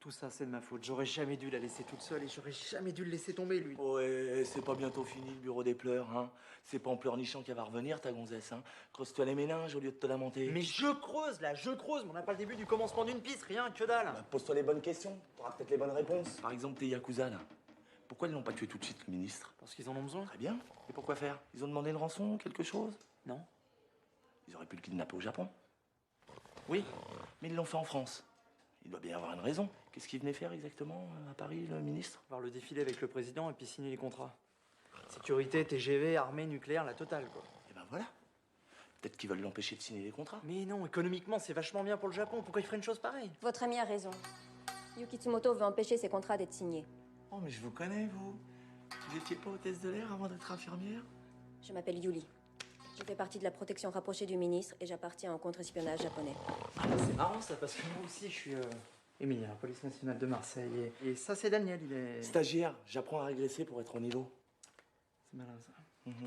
Tout ça, c'est de ma faute. J'aurais jamais dû la laisser toute seule et j'aurais jamais dû le laisser tomber, lui. Ouais, c'est pas bientôt fini le bureau des pleurs, hein. C'est pas en pleurnichant qu'elle va revenir, ta gonzesse, hein. Creuse-toi les méninges au lieu de te lamenter. Mais je creuse, là, je creuse, mais on n'a pas le début du commencement d'une piste, rien, que dalle. Bah, pose-toi les bonnes questions, t'auras peut-être les bonnes réponses. Par exemple, tes yakuza, là. Pourquoi ils l'ont pas tué tout de suite, le ministre? Parce qu'ils en ont besoin. Très bien. Et pourquoi faire? Ils ont demandé une rançon, quelque chose? Non. Ils auraient pu le kidnapper au Japon. Oui. Mais ils l'ont fait en France. Il doit bien y avoir une raison. Qu'est-ce qu'il venait faire exactement à Paris, le ministre? Voir le défilé avec le président et puis signer les contrats. Sécurité, TGV, armée, nucléaire, la totale, quoi. Et ben voilà. Peut-être qu'ils veulent l'empêcher de signer les contrats. Mais non, économiquement, c'est vachement bien pour le Japon. Pourquoi il ferait une chose pareille? Votre ami a raison. Yuki Tsumoto veut empêcher ses contrats d'être signés. Oh, mais je vous connais, vous. Vous étiez pas hôtesse de l'air avant d'être infirmière? Je m'appelle Yuli. Je fais partie de la protection rapprochée du ministre et j'appartiens au contre-espionnage japonais. C'est marrant, ça, parce que moi aussi, je suis... Émilien, la police nationale de Marseille. Et ça, c'est Daniel, il est... Stagiaire, j'apprends à régresser pour être au niveau. C'est malin, ça.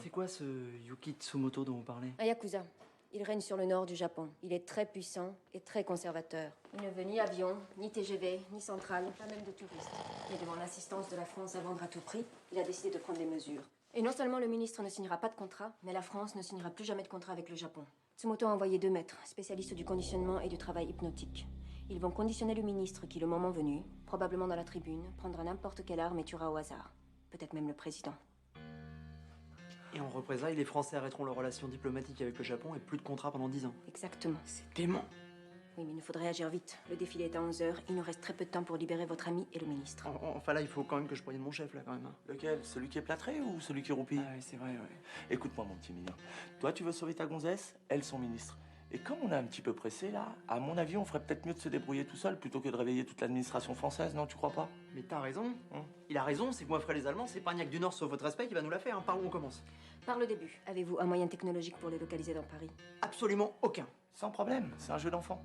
C'est quoi ce Yuki Tsumoto dont vous parlez? Un yakuza. Il règne sur le nord du Japon. Il est très puissant et très conservateur. Il ne veut ni avion, ni TGV, ni centrale, pas même de touristes. Mais devant l'insistance de la France à vendre à tout prix, il a décidé de prendre des mesures. Et non seulement le ministre ne signera pas de contrat, mais la France ne signera plus jamais de contrat avec le Japon. Tsumoto a envoyé 2 maîtres, spécialistes du conditionnement et du travail hypnotique. Ils vont conditionner le ministre qui, le moment venu, probablement dans la tribune, prendra n'importe quelle arme et tuera au hasard. Peut-être même le président. Et en représailles, les Français arrêteront leurs relations diplomatiques avec le Japon et plus de contrat pendant 10 ans. Exactement. C'est dément. Oui, mais il nous faudrait agir vite. Le défilé est à 11h. Il nous reste très peu de temps pour libérer votre ami et le ministre. Enfin là, il faut quand même que je prévienne mon chef, là, quand même. Hein. Lequel? Celui qui est plâtré ou celui qui roupille? Ah oui, c'est vrai, ouais. Écoute-moi, mon petit mignon. Toi, tu veux sauver ta gonzesse, elle, son ministre. Et comme on est un petit peu pressé, là, à mon avis, on ferait peut-être mieux de se débrouiller tout seul plutôt que de réveiller toute l'administration française, non? Tu crois pas? Mais t'as raison. Il a raison, c'est que moi, frère les Allemands, c'est pas Niaque du Nord, sauf votre respect, qui va nous la faire. Hein. Par où on commence? Par le début, avez-vous un moyen technologique pour les localiser dans Paris? Absolument aucun. Sans problème, c'est un jeu d'enfant.